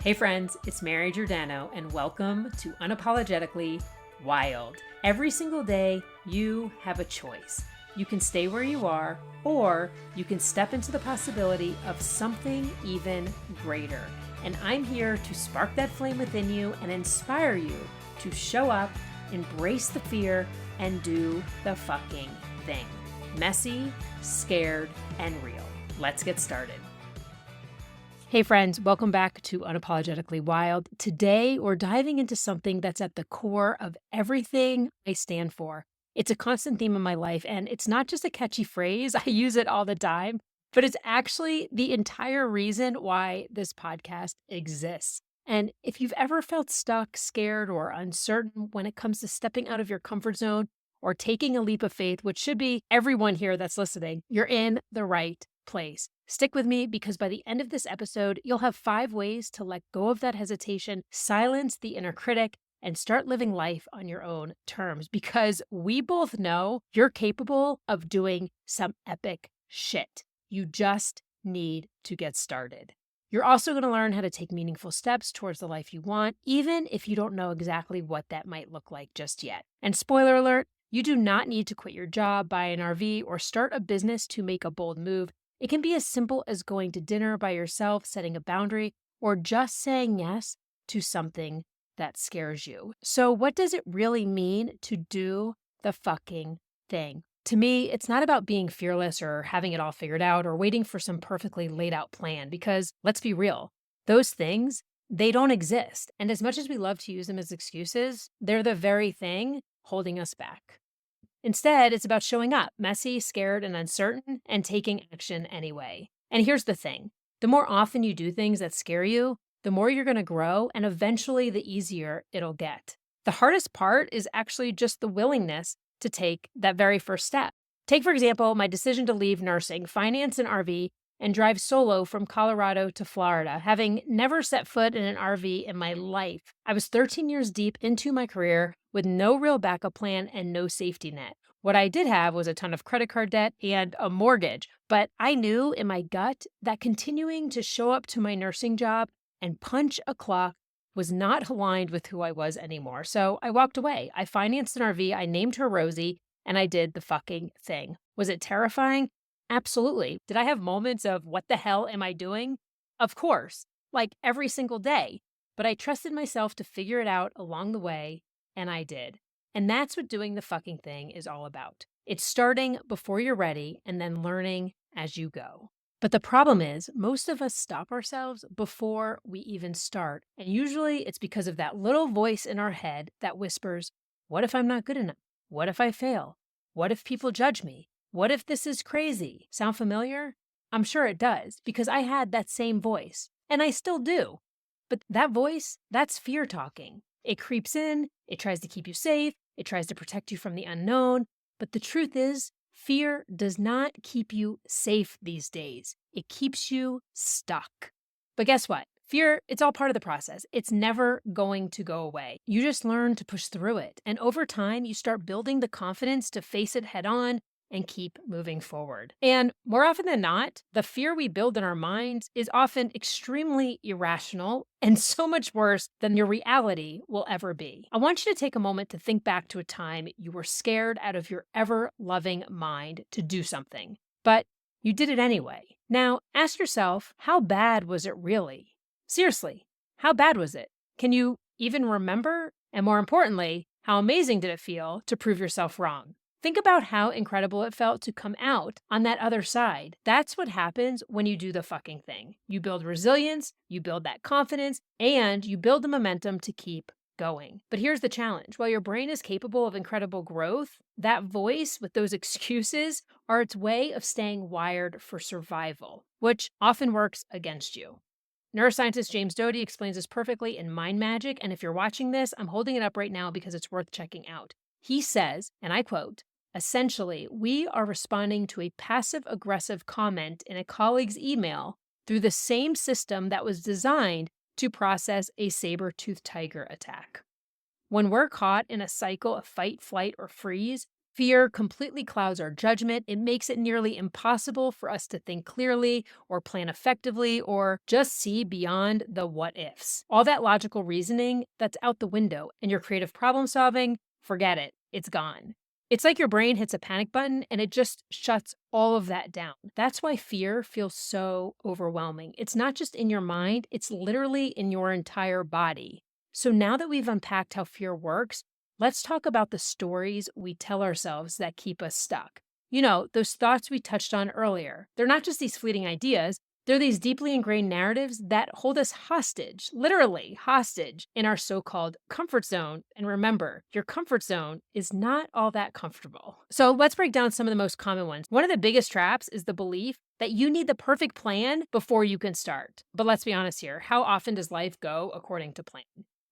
Hey friends, it's Mary Giordano and welcome to Unapologetically Wild. Every single day, you have a choice. You can stay where you are, or you can step into the possibility of something even greater. And I'm here to spark that flame within you and inspire you to show up, embrace the fear, and do the fucking thing. Messy, scared, and real. Let's get started. Hey friends, welcome back to Unapologetically Wild. Today, we're diving into something that's at the core of everything I stand for. It's a constant theme in my life, and it's not just a catchy phrase. I use it all the time, but it's actually the entire reason why this podcast exists. And if you've ever felt stuck, scared, or uncertain when it comes to stepping out of your comfort zone or taking a leap of faith, which should be everyone here that's listening, you're in the right place. Stick with me because by the end of this episode, you'll have 5 ways to let go of that hesitation, silence the inner critic, and start living life on your own terms. Because we both know you're capable of doing some epic shit. You just need to get started. You're also going to learn how to take meaningful steps towards the life you want, even if you don't know exactly what that might look like just yet. And spoiler alert, you do not need to quit your job, buy an RV, or start a business to make a bold move. It can be as simple as going to dinner by yourself, setting a boundary, or just saying yes to something that scares you. So what does it really mean to do the fucking thing? To me, it's not about being fearless or having it all figured out or waiting for some perfectly laid out plan because let's be real, those things, they don't exist. And as much as we love to use them as excuses, they're the very thing holding us back. Instead, it's about showing up, messy, scared, and uncertain, and taking action anyway. And here's the thing. The more often you do things that scare you, the more you're going to grow, and eventually the easier it'll get. The hardest part is actually just the willingness to take that very first step. Take, for example, my decision to leave nursing, finance an RV, and drive solo from Colorado to Florida, having never set foot in an RV in my life. I was 13 years deep into my career with no real backup plan and no safety net. What I did have was a ton of credit card debt and a mortgage, but I knew in my gut that continuing to show up to my nursing job and punch a clock was not aligned with who I was anymore. So I walked away. I financed an RV, I named her Rosie, and I did the fucking thing. Was it terrifying? Absolutely. Did I have moments of what the hell am I doing? Of course, like every single day. But I trusted myself to figure it out along the way, and I did. And that's what doing the fucking thing is all about. It's starting before you're ready and then learning as you go. But the problem is, most of us stop ourselves before we even start. And usually it's because of that little voice in our head that whispers, what if I'm not good enough? What if I fail? What if people judge me? What if this is crazy? Sound familiar? I'm sure it does, because I had that same voice, and I still do. But that voice, that's fear talking. It creeps in, it tries to keep you safe, it tries to protect you from the unknown. But the truth is, fear does not keep you safe these days. It keeps you stuck. But guess what? Fear, it's all part of the process. It's never going to go away. You just learn to push through it. And over time, you start building the confidence to face it head on and keep moving forward. And more often than not, the fear we build in our minds is often extremely irrational and so much worse than your reality will ever be. I want you to take a moment to think back to a time you were scared out of your ever-loving mind to do something, but you did it anyway. Now, ask yourself, how bad was it really? Seriously, how bad was it? Can you even remember? And more importantly, how amazing did it feel to prove yourself wrong? Think about how incredible it felt to come out on that other side. That's what happens when you do the fucking thing. You build resilience, you build that confidence, and you build the momentum to keep going. But here's the challenge. While your brain is capable of incredible growth, that voice with those excuses are its way of staying wired for survival, which often works against you. Neuroscientist James Doty explains this perfectly in Mind Magic, and if you're watching this, I'm holding it up right now because it's worth checking out. He says, and I quote, essentially, we are responding to a passive-aggressive comment in a colleague's email through the same system that was designed to process a saber-toothed tiger attack. When we're caught in a cycle of fight, flight, or freeze, Fear completely clouds our judgment. It makes it nearly impossible for us to think clearly or plan effectively or just see beyond the what ifs. All that logical reasoning, that's out the window, and your creative problem solving, forget it. It's gone. It's like your brain hits a panic button and it just shuts all of that down. That's why fear feels so overwhelming. It's not just in your mind, it's literally in your entire body. So now that we've unpacked how fear works, let's talk about the stories we tell ourselves that keep us stuck. You know, those thoughts we touched on earlier. They're not just these fleeting ideas, they're these deeply ingrained narratives that hold us hostage, literally hostage, in our so called comfort zone. And remember, your comfort zone is not all that comfortable. So let's break down some of the most common ones. One of the biggest traps is the belief that you need the perfect plan before you can start. But let's be honest here, how often does life go according to plan?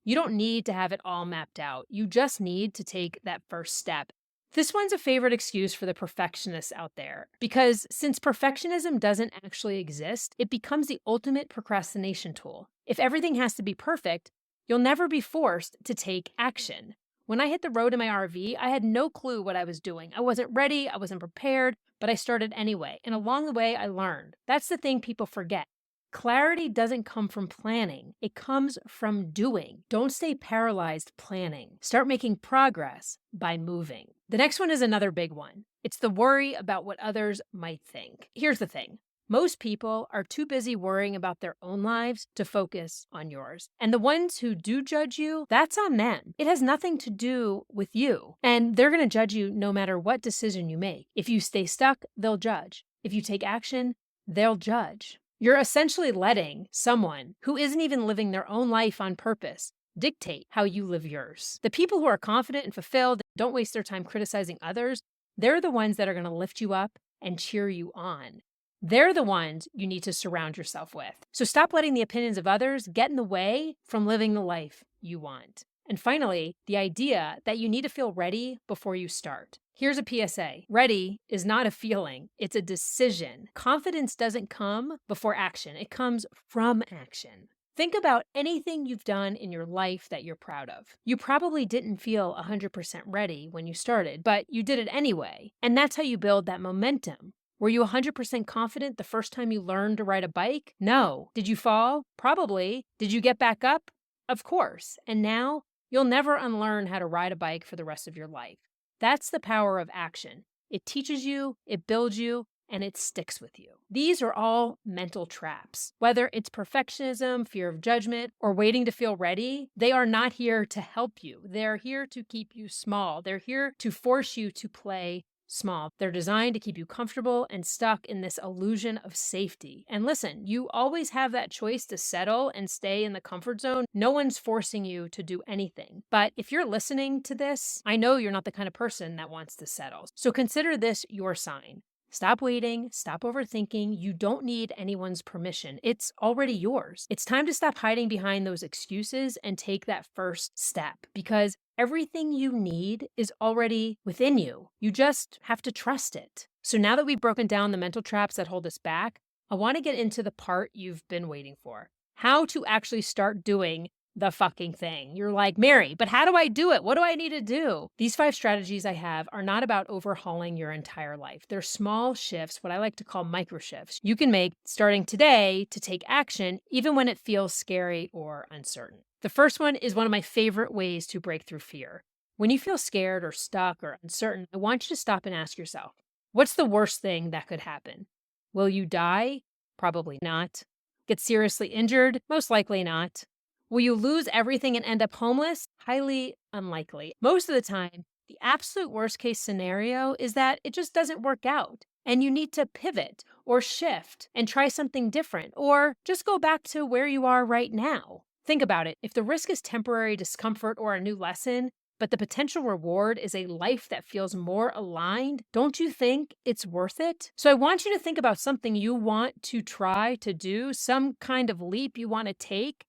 You don't need to have it all mapped out. You just need to take that first step. This one's a favorite excuse for the perfectionists out there, because since perfectionism doesn't actually exist, it becomes the ultimate procrastination tool. If everything has to be perfect, you'll never be forced to take action. When I hit the road in my RV, I had no clue what I was doing. I wasn't ready, I wasn't prepared, but I started anyway. And along the way, I learned. That's the thing people forget. Clarity doesn't come from planning. It comes from doing. Don't stay paralyzed planning. Start making progress by moving. The next one is another big one. It's the worry about what others might think. Here's the thing. Most people are too busy worrying about their own lives to focus on yours. And the ones who do judge you, that's on them. It has nothing to do with you. And they're going to judge you no matter what decision you make. If you stay stuck, they'll judge. If you take action, they'll judge. You're essentially letting someone who isn't even living their own life on purpose dictate how you live yours. The people who are confident and fulfilled, don't waste their time criticizing others, they're the ones that are going to lift you up and cheer you on. They're the ones you need to surround yourself with. So stop letting the opinions of others get in the way from living the life you want. And finally, the idea that you need to feel ready before you start. Here's a PSA. Ready is not a feeling, it's a decision. Confidence doesn't come before action, it comes from action. Think about anything you've done in your life that you're proud of. You probably didn't feel 100% ready when you started, but you did it anyway. And that's how you build that momentum. Were you 100% confident the first time you learned to ride a bike? No. Did you fall? Probably. Did you get back up? Of course. And now you'll never unlearn how to ride a bike for the rest of your life. That's the power of action. It teaches you, it builds you, and it sticks with you. These are all mental traps. Whether it's perfectionism, fear of judgment, or waiting to feel ready, they are not here to help you. They're here to keep you small. They're here to force you to play small. They're designed to keep you comfortable and stuck in this illusion of safety. And listen, you always have that choice to settle and stay in the comfort zone. No one's forcing you to do anything. But if you're listening to this, I know you're not the kind of person that wants to settle. So consider this your sign. Stop waiting, stop overthinking. You don't need anyone's permission. It's already yours. It's time to stop hiding behind those excuses and take that first step, because everything you need is already within you. You just have to trust it. So now that we've broken down the mental traps that hold us back, I want to get into the part you've been waiting for. How to actually start doing the fucking thing. You're like, Mary, but how do I do it? What do I need to do? These 5 strategies I have are not about overhauling your entire life. They're small shifts, what I like to call micro shifts, you can make starting today to take action, even when it feels scary or uncertain. The first one is one of my favorite ways to break through fear. When you feel scared or stuck or uncertain, I want you to stop and ask yourself, what's the worst thing that could happen? Will you die? Probably not. Get seriously injured? Most likely not. Will you lose everything and end up homeless? Highly unlikely. Most of the time, the absolute worst case scenario is that it just doesn't work out and you need to pivot or shift and try something different, or just go back to where you are right now. Think about it. If the risk is temporary discomfort or a new lesson, but the potential reward is a life that feels more aligned, don't you think it's worth it? So I want you to think about something you want to try to do, some kind of leap you want to take.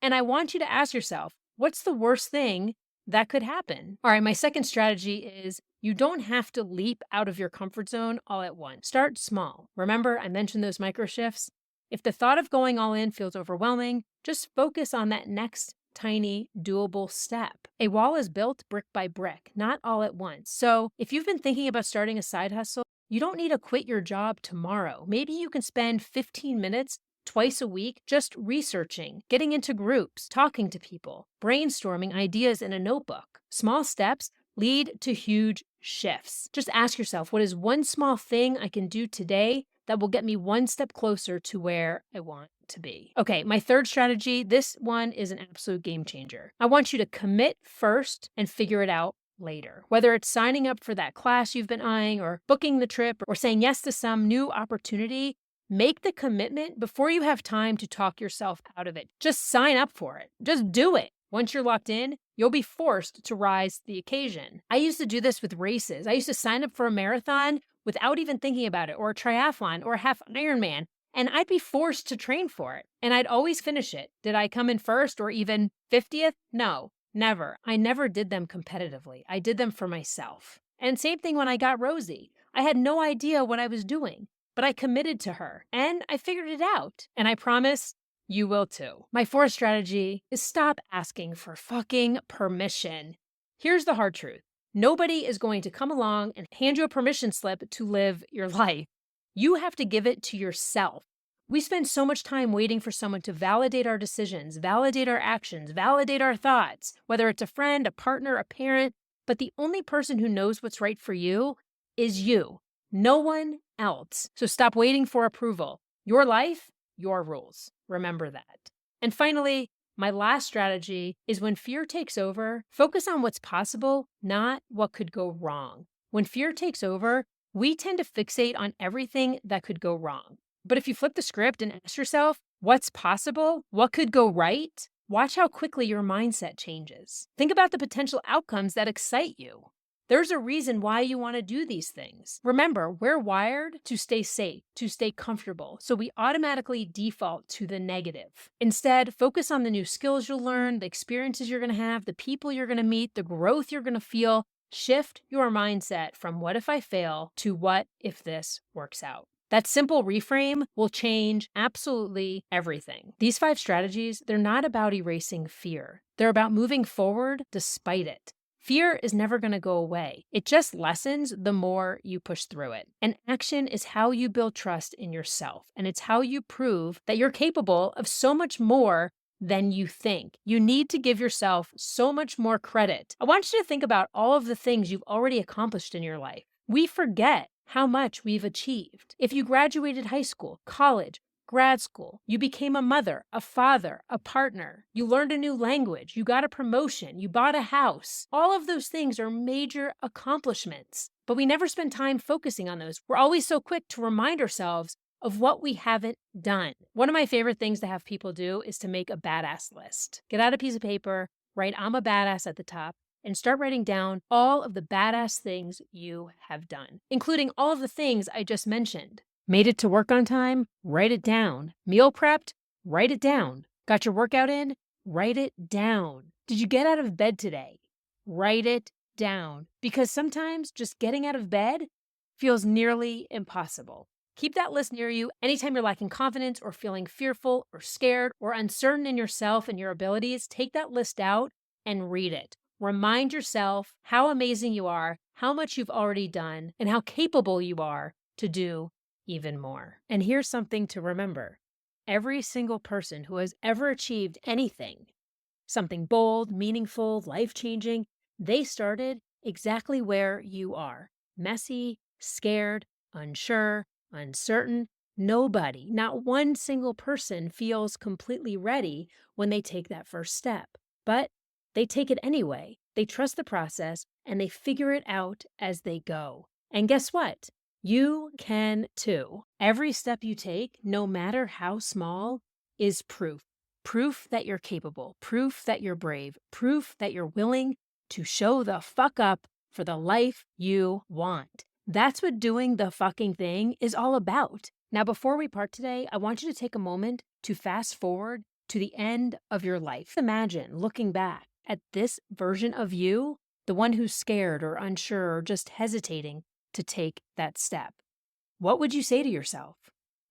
And I want you to ask yourself, what's the worst thing that could happen? All right, my second strategy is you don't have to leap out of your comfort zone all at once. Start small. Remember, I mentioned those micro shifts? If the thought of going all in feels overwhelming, just focus on that next tiny, doable step. A wall is built brick by brick, not all at once. So if you've been thinking about starting a side hustle, you don't need to quit your job tomorrow. Maybe you can spend 15 minutes twice a week just researching, getting into groups, talking to people, brainstorming ideas in a notebook. Small steps lead to huge shifts. Just ask yourself, what is one small thing I can do today that will get me one step closer to where I want to be? Okay, my third strategy, this one is an absolute game changer. I want you to commit first and figure it out later. Whether it's signing up for that class you've been eyeing or booking the trip or saying yes to some new opportunity, make the commitment before you have time to talk yourself out of it. Just sign up for it. Just do it. Once you're locked in, you'll be forced to rise to the occasion. I used to do this with races. I used to sign up for a marathon without even thinking about it, or a triathlon, or a half Ironman, and I'd be forced to train for it. And I'd always finish it. Did I come in first or even 50th? No, never. I never did them competitively. I did them for myself. And same thing when I got Rosie. I had no idea what I was doing, but I committed to her and I figured it out. And I promise you will too. My fourth strategy is stop asking for fucking permission. Here's the hard truth. Nobody is going to come along and hand you a permission slip to live your life. You have to give it to yourself. We spend so much time waiting for someone to validate our decisions, validate our actions, validate our thoughts, whether it's a friend, a partner, a parent, but the only person who knows what's right for you is you, no one else. So stop waiting for approval. Your life, your rules. Remember that. And finally, my last strategy is when fear takes over, focus on what's possible, not what could go wrong. When fear takes over, we tend to fixate on everything that could go wrong. But if you flip the script and ask yourself, what's possible? What could go right? Watch how quickly your mindset changes. Think about the potential outcomes that excite you. There's a reason why you want to do these things. Remember, we're wired to stay safe, to stay comfortable, so we automatically default to the negative. Instead, focus on the new skills you'll learn, the experiences you're going to have, the people you're going to meet, the growth you're going to feel. Shift your mindset from what if I fail to what if this works out. That simple reframe will change absolutely everything. These 5 strategies, they're not about erasing fear. They're about moving forward despite it. Fear is never going to go away. It just lessens the more you push through it. And action is how you build trust in yourself. And it's how you prove that you're capable of so much more than you think. You need to give yourself so much more credit. I want you to think about all of the things you've already accomplished in your life. We forget how much we've achieved. If you graduated high school, college, grad school, you became a mother, a father, a partner, you learned a new language, you got a promotion, you bought a house. All of those things are major accomplishments, but we never spend time focusing on those. We're always so quick to remind ourselves of what we haven't done. One of my favorite things to have people do is to make a badass list. Get out a piece of paper, write "I'm a badass" at the top, and start writing down all of the badass things you have done, including all of the things I just mentioned. Made it to work on time? Write it down. Meal prepped? Write it down. Got your workout in? Write it down. Did you get out of bed today? Write it down. Because sometimes just getting out of bed feels nearly impossible. Keep that list near you anytime you're lacking confidence or feeling fearful or scared or uncertain in yourself and your abilities. Take that list out and read it. Remind yourself how amazing you are, how much you've already done, and how capable you are to do even more. And here's something to remember. Every single person who has ever achieved anything, something bold, meaningful, life-changing, they started exactly where you are. Messy, scared, unsure, uncertain. Nobody, not one single person feels completely ready when they take that first step. But they take it anyway. They trust the process and they figure it out as they go. And guess what? You can too. Every step you take, no matter how small, is proof. Proof that you're capable, proof that you're brave, proof that you're willing to show the fuck up for the life you want. That's what doing the fucking thing is all about. Now, before we part today, I want you to take a moment to fast forward to the end of your life. Imagine looking back at this version of you, the one who's scared or unsure or just hesitating to take that step. What would you say to yourself?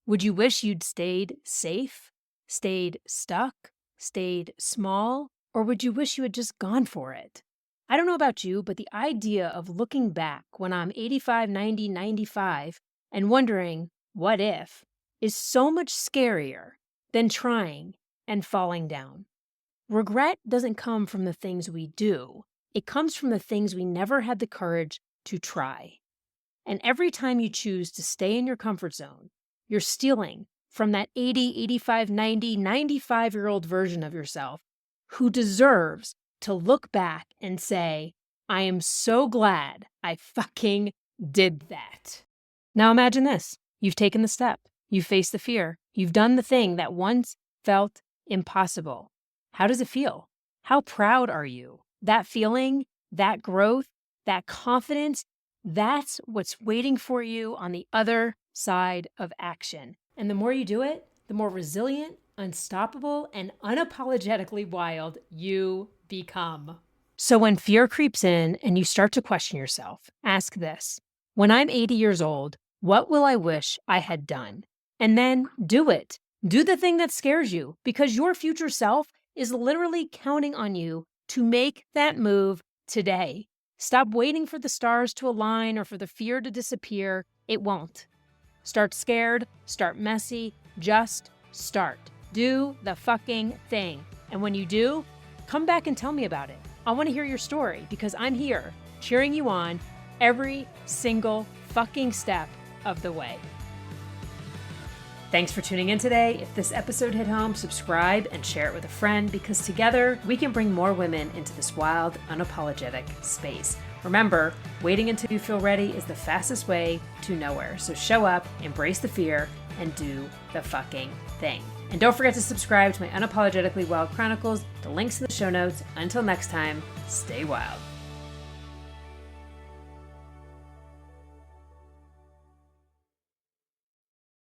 Would you wish you'd stayed safe, stayed stuck, stayed small, Or would you wish you had just gone for it? I don't know about you, but the idea of looking back when I'm 85, 90, 95 and wondering, what if, is so much scarier than trying and falling down. Regret doesn't come from the things we do. It comes from the things we never had the courage to try. And every time you choose to stay in your comfort zone, you're stealing from that 80, 85, 90, 95-year-old version of yourself who deserves to look back and say, I am so glad I fucking did that. Now imagine this. You've taken the step. You've faced the fear. You've done the thing that once felt impossible. How does it feel? How proud are you? That feeling, that growth, that confidence, that's what's waiting for you on the other side of action. And the more you do it, the more resilient, unstoppable, and unapologetically wild you become. So when fear creeps in and you start to question yourself, ask this: when I'm 80 years old, what will I wish I had done? And then do it. Do the thing that scares you, because your future self is literally counting on you to make that move today. Stop waiting for the stars to align or for the fear to disappear. It won't. Start scared, start messy, just start. Do the fucking thing. And when you do, come back and tell me about it. I want to hear your story, because I'm here cheering you on every single fucking step of the way. Thanks for tuning in today. If this episode hit home, subscribe and share it with a friend, because together we can bring more women into this wild, unapologetic space. Remember, waiting until you feel ready is the fastest way to nowhere. So show up, embrace the fear, and do the fucking thing. And don't forget to subscribe to my Unapologetically Wild Chronicles. The link's in the show notes. Until next time, stay wild.